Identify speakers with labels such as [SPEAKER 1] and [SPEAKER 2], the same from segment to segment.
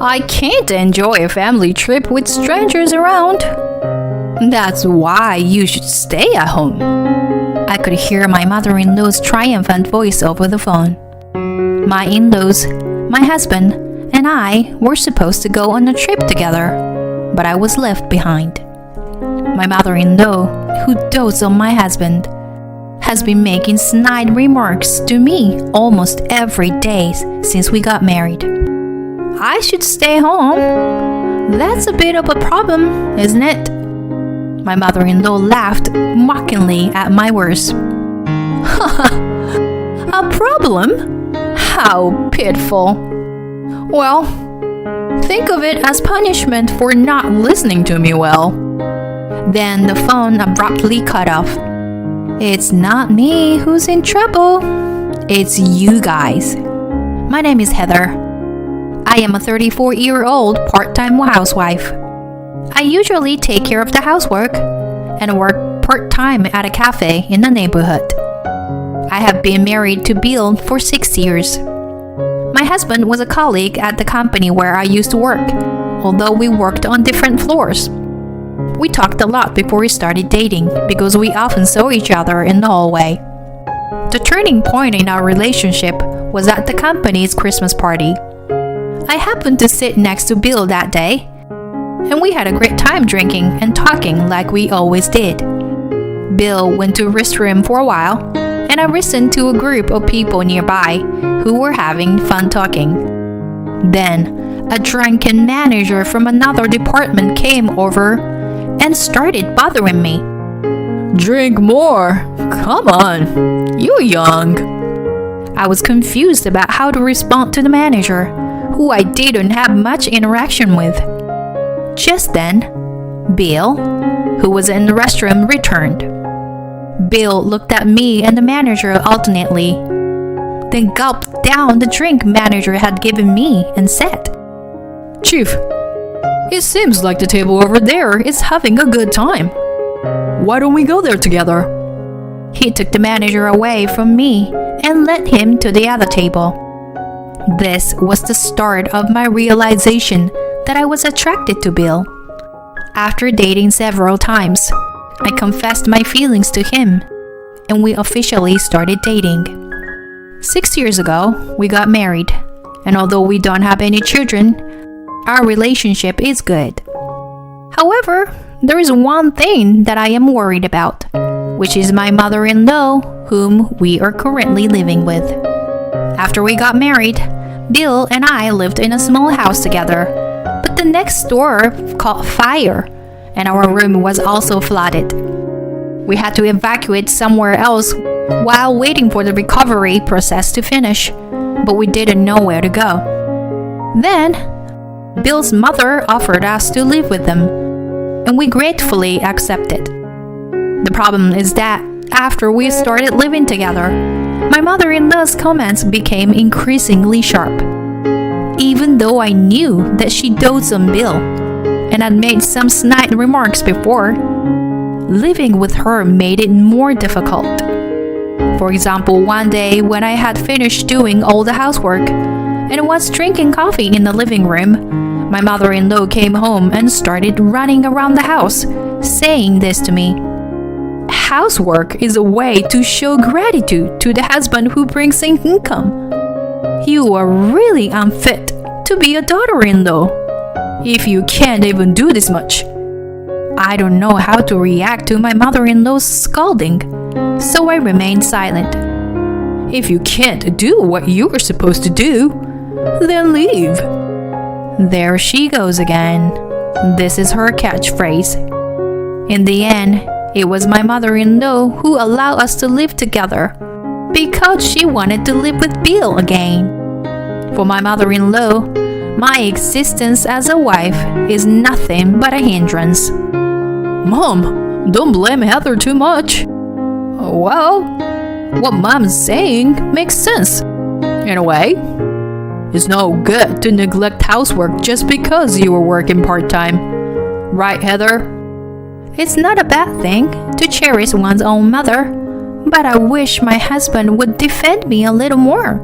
[SPEAKER 1] I can't enjoy a family trip with strangers around. That's why you should stay at home. I could hear my mother-in-law's triumphant voice over the phone. My in-laws, my husband, and I were supposed to go on a trip together, but I was left behind. My mother-in-law, who dotes on my husband, has been making snide remarks to me almost every day since we got married. I should stay home. That's a bit of a problem, isn't it? My mother-in-law laughed mockingly at my words. A problem? How pitiful. Well, think of it as punishment for not listening to me well. Then the phone abruptly cut off. It's not me who's in trouble. It's you guys. My name is Heather. I am a 34-year-old part-time housewife. I usually take care of the housework and work part-time at a cafe in the neighborhood. I have been married to Bill for 6 years. My husband was a colleague at the company where I used to work, although we worked on different floors. We talked a lot before we started dating because we often saw each other in the hallway. The turning point in our relationship was at the company's Christmas party. I happened to sit next to Bill that day, and we had a great time drinking and talking like we always did. Bill went to the restroom for a while, and I listened to a group of people nearby who were having fun talking. Then, a drunken manager from another department came over and started bothering me. Drink more. Come on. You're young. I was confused about how to respond to the manager, who I didn't have much interaction with. Just then, Bill, who was in the restroom, returned. Bill looked at me and the manager alternately, then gulped down the drink manager had given me and said, Chief, it seems like the table over there is having a good time. Why don't we go there together? He took the manager away from me and led him to the other table. This was the start of my realization that I was attracted to Bill. After dating several times, I confessed my feelings to him, and we officially started dating. 6 years ago, we got married, and although we don't have any children, our relationship is good. However, there is one thing that I am worried about, which is my mother-in-law, whom we are currently living with. After we got married, Bill and I lived in a small house together, but the next door caught fire, and our room was also flooded. We had to evacuate somewhere else while waiting for the recovery process to finish, but we didn't know where to go. Then, Bill's mother offered us to live with them, and we gratefully accepted. The problem is that after we started living together, my mother-in-law's comments became increasingly sharp. Even though I knew that she dotes on Bill and had made some snide remarks before, living with her made it more difficult. For example, one day when I had finished doing all the housework and was drinking coffee in the living room, my mother-in-law came home and started running around the house, saying this to me. Housework is a way to show gratitude to the husband who brings in income. You are really unfit to be a daughter-in-law if you can't even do this much. I don't know how to react to my mother-in-law's scolding, so I remained silent. If you can't do what you're supposed to do, then leave. There she goes again. This is her catchphrase. In the end, it was my mother-in-law who allowed us to live together because she wanted to live with Bill again. For my mother-in-law, my existence as a wife is nothing but a hindrance. Mom, don't blame Heather too much. Well, what Mom's saying makes sense. In a way, it's no good to neglect housework just because you were working part-time. Right, Heather? It's not a bad thing to cherish one's own mother, but I wish my husband would defend me a little more.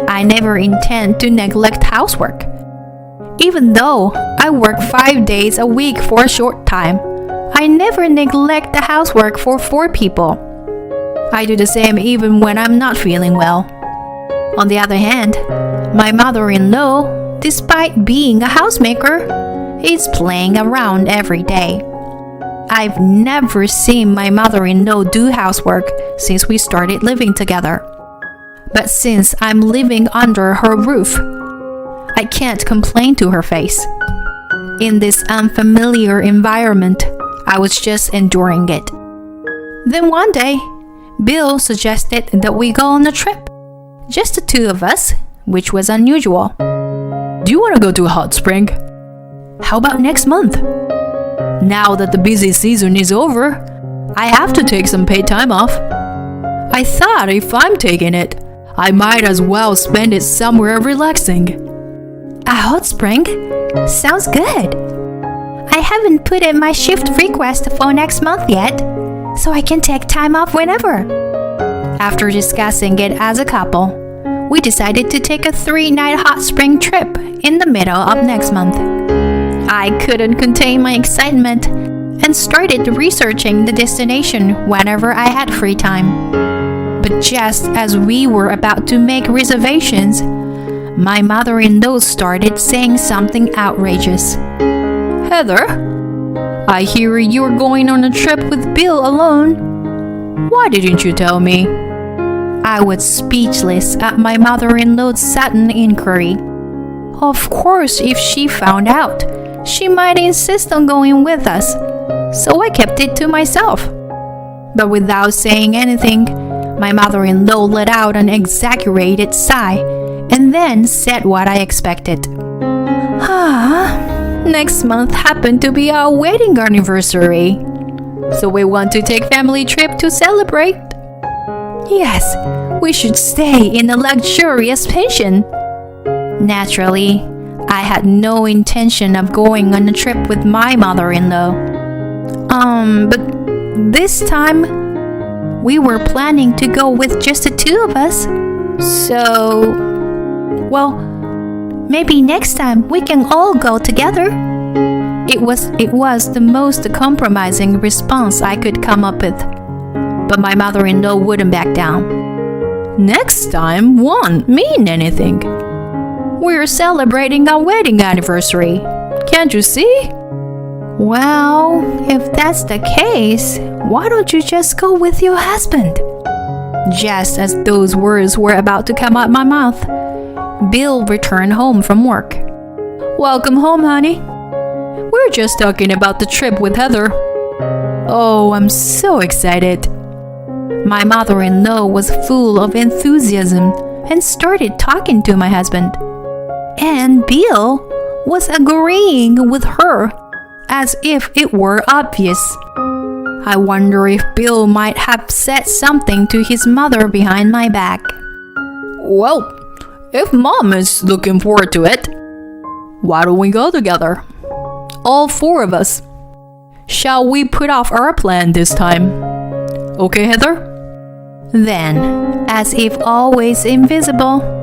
[SPEAKER 1] I never intend to neglect housework. Even though I work 5 days a week for a short time, I never neglect the housework for 4 people. I do the same even when I'm not feeling well. On the other hand, my mother-in-law, despite being a housemaker, is playing around every day. I've never seen my mother-in-law do housework since we started living together. But since I'm living under her roof, I can't complain to her face. In this unfamiliar environment, I was just enduring it. Then one day, Bill suggested that we go on a trip. Just the 2 of us, which was unusual.
[SPEAKER 2] Do you want to go to a hot spring?
[SPEAKER 1] How about next month?
[SPEAKER 2] Now that the busy season is over, I have to take some paid time off. I thought if I'm taking it, I might as well spend it somewhere relaxing.
[SPEAKER 1] A hot spring? Sounds good. I haven't put in my shift request for next month yet, so I can take time off whenever. After discussing it as a couple, we decided to take a 3-night hot spring trip in the middle of next month. I couldn't contain my excitement and started researching the destination whenever I had free time. But just as we were about to make reservations, my mother-in-law started saying something outrageous.
[SPEAKER 2] Heather, I hear you're going on a trip with Bill alone. Why didn't you tell me?
[SPEAKER 1] I was speechless at my mother-in-law's sudden inquiry. Of course, if she found out, she might insist on going with us, so I kept it to myself. But without saying anything, my mother-in-law let out an exaggerated sigh and then said what I expected. Next month happened to be our wedding anniversary, so we want to take family trip to celebrate. Yes, we should stay in a luxurious pension. Naturally, I had no intention of going on a trip with my mother-in-law. But this time, we were planning to go with just the 2 of us. So, well, maybe next time we can all go together. It was the most compromising response I could come up with. But my mother-in-law wouldn't back down.
[SPEAKER 2] Next time won't mean anything. We're celebrating our wedding anniversary. Can't you see?
[SPEAKER 1] Well, if that's the case, why don't you just go with your husband? Just as those words were about to come out my mouth, Bill returned home from work.
[SPEAKER 2] Welcome home, honey. We're just talking about the trip with Heather.
[SPEAKER 1] Oh, I'm so excited. My mother-in-law was full of enthusiasm and started talking to my husband. And Bill was agreeing with her as if it were obvious. I wonder if Bill might have said something to his mother behind my back.
[SPEAKER 2] Well, if Mom is looking forward to it, why don't we go together? All 4 of us. Shall we put off our plan this time? Okay, Heather?
[SPEAKER 1] Then, as if always invisible,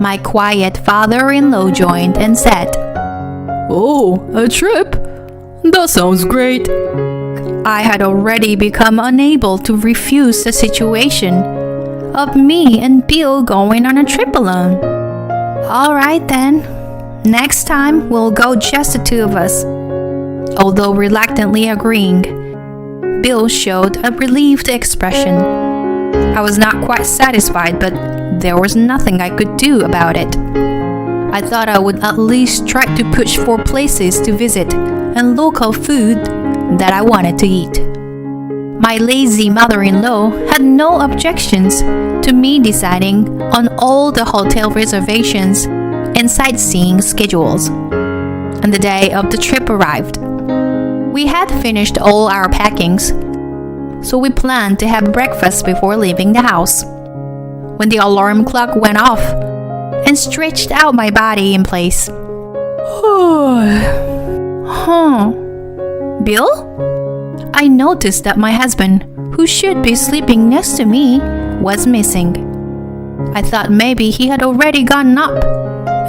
[SPEAKER 1] my quiet father-in-law joined and said,
[SPEAKER 2] Oh, a trip? That sounds great.
[SPEAKER 1] I had already become unable to refuse the situation of me and Bill going on a trip alone. All right then, next time we'll go just the 2 of us. Although reluctantly agreeing, Bill showed a relieved expression. I was not quite satisfied, but there was nothing I could do about it. I thought I would at least try to push for places to visit and local food that I wanted to eat. My lazy mother-in-law had no objections to me deciding on all the hotel reservations and sightseeing schedules. And the day of the trip arrived. We had finished all our packings, so we planned to have breakfast before leaving the house. When the alarm clock went off and stretched out my body in place. Bill? I noticed that my husband, who should be sleeping next to me, was missing. I thought maybe he had already gotten up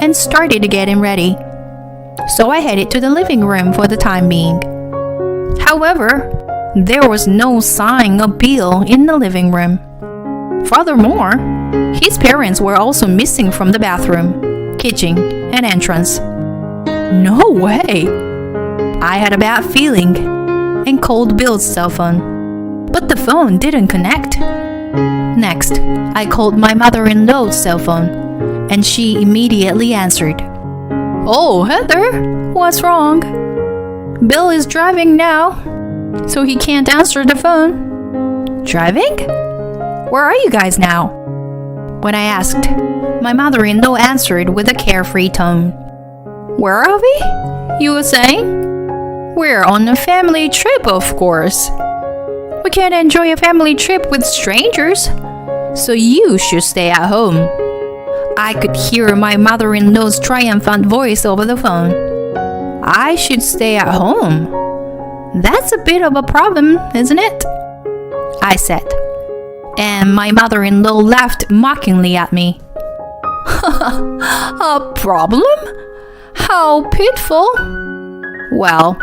[SPEAKER 1] and started getting ready. so I headed to the living room for the time being. However, there was no sign of Bill in the living room. Furthermore, his parents were also missing from the bathroom, kitchen, and entrance.
[SPEAKER 2] No way!
[SPEAKER 1] I had a bad feeling and called Bill's cell phone, but the phone didn't connect. Next, I called my mother-in-law's cell phone, and she immediately answered.
[SPEAKER 2] Oh, Heather, what's wrong?
[SPEAKER 1] Bill is driving now, so he can't answer the phone. Driving? Where are you guys now? When I asked, my mother-in-law answered with a carefree tone.
[SPEAKER 2] Where are we? You were saying?
[SPEAKER 1] We're on a family trip, of course. We can't enjoy a family trip with strangers, so you should stay at home. I could hear my mother-in-law's triumphant voice over the phone. I should stay at home? That's a bit of a problem, isn't it? I said, and my mother-in-law laughed mockingly at me.
[SPEAKER 2] A problem? How pitiful!
[SPEAKER 1] Well,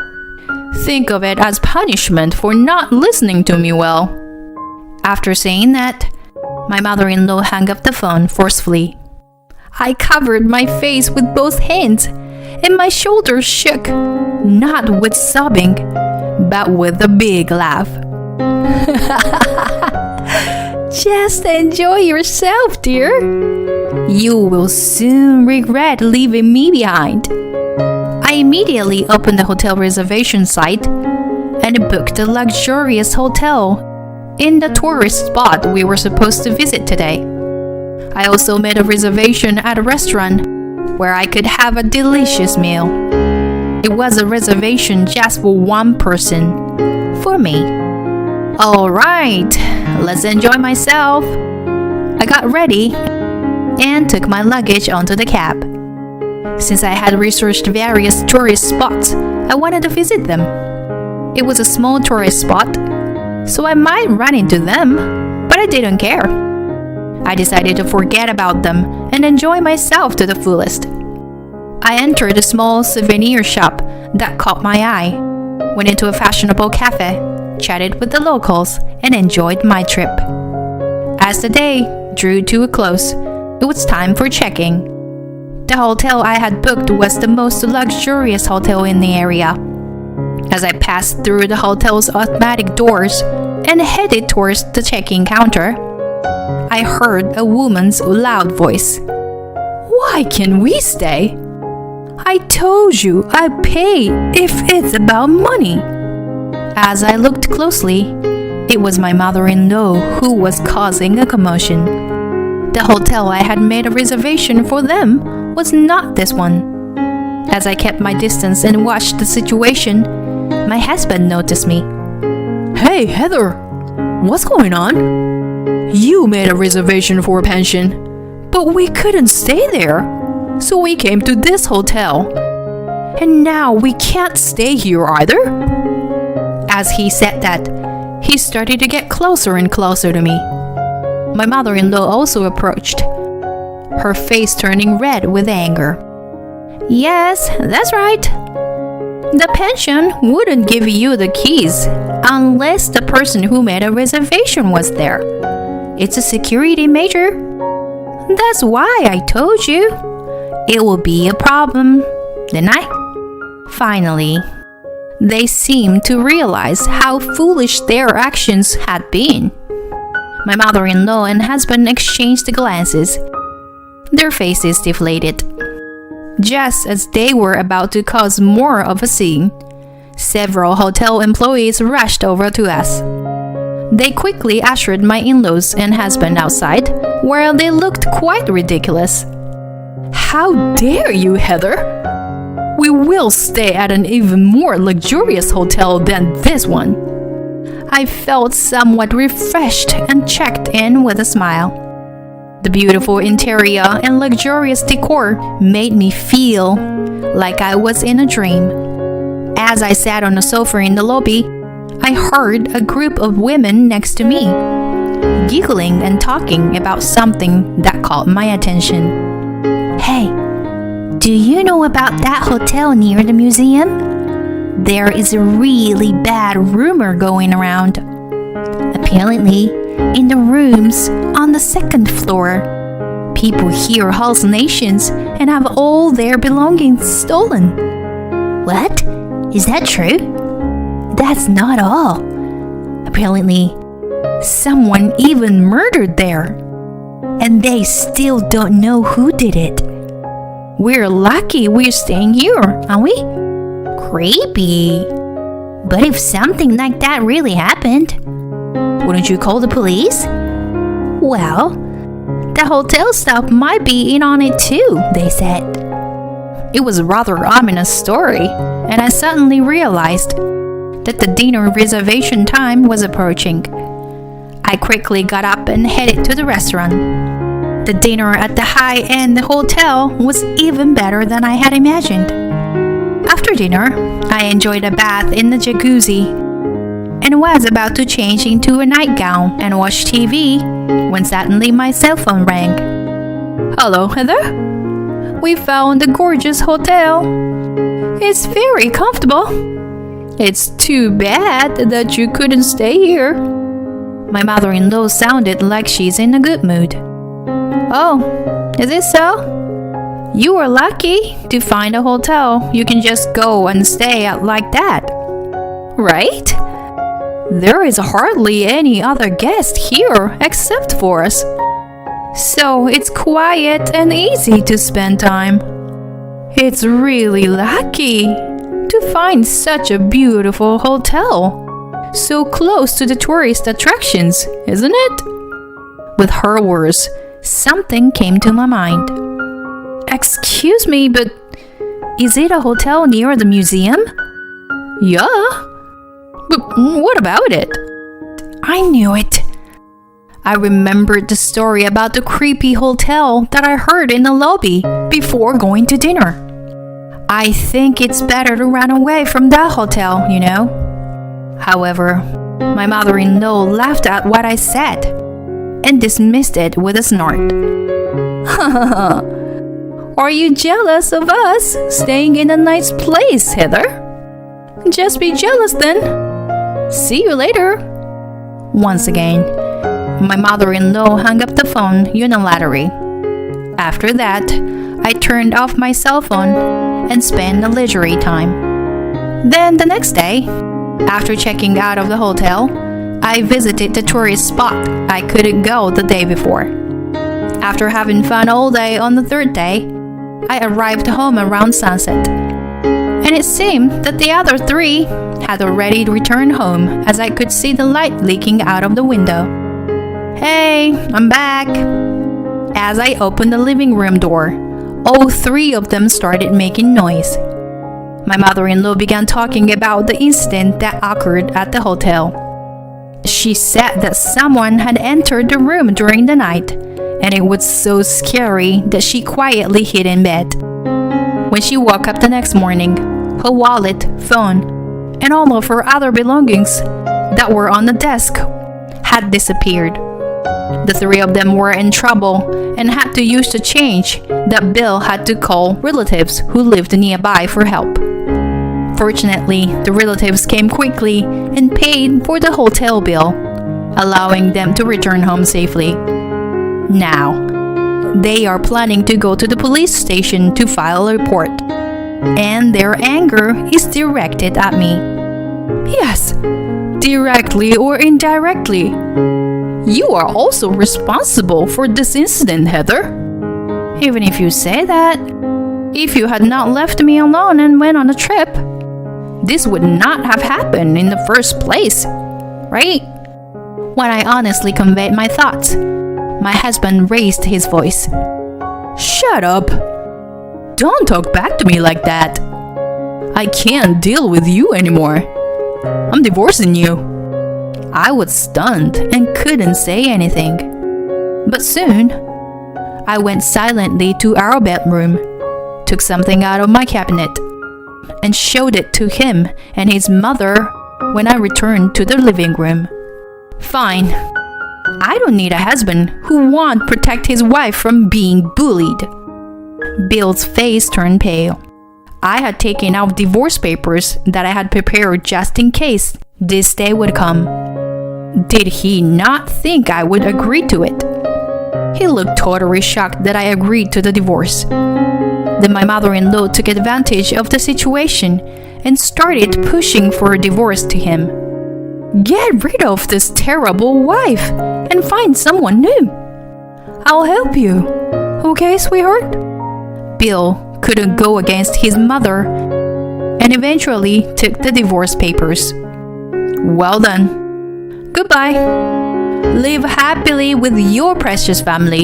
[SPEAKER 1] think of it as punishment for not listening to me well. After saying that, my mother-in-law hung up the phone forcefully. I covered my face with both hands, and my shoulders shook, not with sobbing, but with a big laugh.
[SPEAKER 2] Just enjoy yourself, dear.
[SPEAKER 1] You will soon regret leaving me behind. I immediately opened the hotel reservation site and booked a luxurious hotel in the tourist spot we were supposed to visit today. I also made a reservation at a restaurant where I could have a delicious meal. It was a reservation just for one person, for me. All right, let's enjoy myself. I got ready and took my luggage onto the cab. Since I had researched various tourist spots, I wanted to visit them. It was a small tourist spot, so I might run into them, but I didn't care. I decided to forget about them and enjoy myself to the fullest. I entered a small souvenir shop that caught my eye, went into a fashionable cafe, chatted with the locals, and enjoyed my trip. As the day drew to a close, it was time for check-in. The hotel I had booked was the most luxurious hotel in the area. As I passed through the hotel's automatic doors and headed towards the check-in counter, I heard a woman's loud voice.
[SPEAKER 2] Why can't we stay? I told you I pay if it's about money.
[SPEAKER 1] As I looked closely, it was my mother-in-law who was causing a commotion. The hotel I had made a reservation for them was not this one. As I kept my distance and watched the situation, my husband noticed me.
[SPEAKER 2] Hey, Heather, what's going on? You made a reservation for a pension, but we couldn't stay there, so we came to this hotel. And now we can't stay here either.
[SPEAKER 1] As he said that, he started to get closer and closer to me. My mother-in-law also approached, her face turning red with anger. Yes, that's right. The pension wouldn't give you the keys unless the person who made a reservation was there. It's a security measure. That's why I told you. It will be a problem, didn't I? Finally, they seemed to realize how foolish their actions had been. My mother-in-law and husband exchanged glances. Their faces deflated. Just as they were about to cause more of a scene, several hotel employees rushed over to us. They quickly ushered my in-laws and husband outside, where they looked quite ridiculous.
[SPEAKER 2] How dare you, Heather? We will stay at an even more luxurious hotel than this one.
[SPEAKER 1] I felt somewhat refreshed and checked in with a smile. The beautiful interior and luxurious decor made me feel like I was in a dream. As I sat on a sofa in the lobby, I heard a group of women next to me, giggling and talking about something that caught my attention. Hey, Do you know about that hotel near the museum? There is a really bad rumor going around. Apparently, in the rooms on the second floor, people hear hallucinations and have all their belongings stolen. What? Is that true? That's not all. Apparently, someone even murdered there. And they still don't know who did it. We're lucky we're staying here, aren't we? Creepy. But if something like that really happened, wouldn't you call the police? Well, the hotel staff might be in on it too, they said. It was a rather ominous story, and I suddenly realized that the dinner reservation time was approaching. I quickly got up and headed to the restaurant. The dinner at the high-end hotel was even better than I had imagined. After dinner, I enjoyed a bath in the jacuzzi and was about to change into a nightgown and watch TV when suddenly my cell phone rang.
[SPEAKER 2] Hello, Heather. We found a gorgeous hotel. It's very comfortable. It's too bad that you couldn't stay here.
[SPEAKER 1] My mother-in-law sounded like she's in a good mood.
[SPEAKER 2] Oh, is it so? You were lucky to find a hotel you can just go and stay at like that, right? There is hardly any other guest here except for us. So it's quiet and easy to spend time. It's really lucky to find such a beautiful hotel, so close to the tourist attractions, isn't it? With her words, something came to my mind. Excuse me, but is it a hotel near the museum?
[SPEAKER 1] Yeah.
[SPEAKER 2] But what about it?
[SPEAKER 1] I knew it. I remembered the story about the creepy hotel that I heard in the lobby before going to dinner. I think it's better to run away from that hotel, you know. However, my mother-in-law laughed at what I said and dismissed it with a snort.
[SPEAKER 2] Are you jealous of us staying in a nice place, Heather? Just be jealous then. See you later.
[SPEAKER 1] Once again, my mother-in-law hung up the phone unilaterally. After that, I turned off my cell phone and spent a leisurely time. Then the next day, after checking out of the hotel, I visited the tourist spot I couldn't go the day before. After having fun all day on the third day, I arrived home around sunset. And it seemed that the other three had already returned home, as I could see the light leaking out of the window. Hey, I'm back. As I opened the living room door, all three of them started making noise. My mother-in-law began talking about the incident that occurred at the hotel. She said that someone had entered the room during the night, and it was so scary that she quietly hid in bed. When she woke up the next morning, her wallet, phone, and all of her other belongings that were on the desk had disappeared. The three of them were in trouble and had to use the change that Bill had to call relatives who lived nearby for help. Fortunately, the relatives came quickly and paid for the hotel bill, allowing them to return home safely. Now, they are planning to go to the police station to file a report, and their anger is directed at me.
[SPEAKER 2] Yes, directly or indirectly. You are also responsible for this incident, Heather.
[SPEAKER 1] Even if you say that,
[SPEAKER 2] if you had not left me alone and went on a trip, this would not have happened in the first place, right?
[SPEAKER 1] When I honestly conveyed my thoughts, my husband raised his voice.
[SPEAKER 2] Shut up. Don't talk back to me like that. I can't deal with you anymore. I'm divorcing you. I was stunned and couldn't say anything. But soon, I went silently to our bedroom, took something out of my cabinet, and showed it to him and his mother when I returned to the living room. Fine. I don't need a husband who won't protect his wife from being bullied.
[SPEAKER 1] Bill's face turned pale. I had taken out divorce papers that I had prepared just in case this day would come. Did he not think I would agree to it? He looked totally shocked that I agreed to the divorce. Then my mother-in-law took advantage of the situation and started pushing for a divorce to him. Get rid of this terrible wife and find someone new. I'll help you. Okay, sweetheart? Bill couldn't go against his mother and eventually took the divorce papers. Well done. Goodbye. Live happily with your precious family.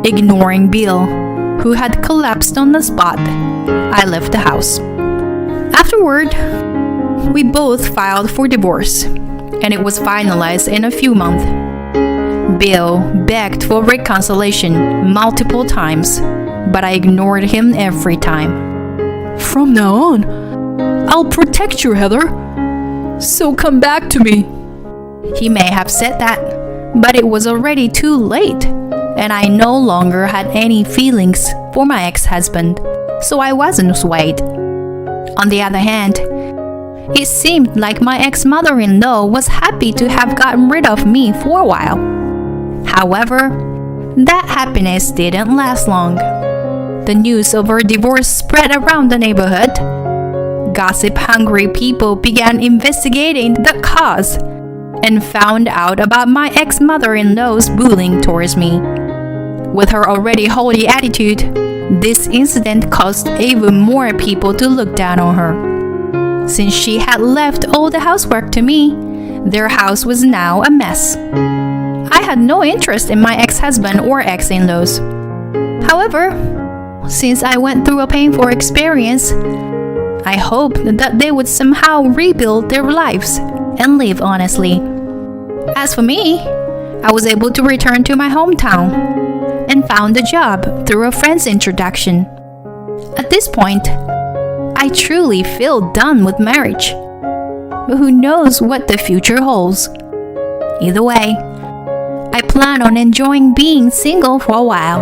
[SPEAKER 1] Ignoring Bill, who had collapsed on the spot, I left the house. Afterward, we both filed for divorce, and it was finalized in a few months. Bill begged for reconciliation multiple times, but I ignored him every time. From now on, I'll protect you, Heather. So come back to me. He may have said that, but it was already too late, and I no longer had any feelings for my ex-husband, so I wasn't swayed. On the other hand, it seemed like my ex-mother-in-law was happy to have gotten rid of me for a while. However, that happiness didn't last long. The news of our divorce spread around the neighborhood. Gossip-hungry people began investigating the cause and found out about my ex-mother-in-law's bullying towards me. With her already haughty attitude, this incident caused even more people to look down on her. Since she had left all the housework to me, their house was now a mess. I had no interest in my ex-husband or ex-in-laws. However, since I went through a painful experience, I hoped that they would somehow rebuild their lives and live honestly. As for me, I was able to return to my hometown and found a job through a friend's introduction. At this point, I truly feel done with marriage. But who knows what the future holds? Either way, I plan on enjoying being single for a while.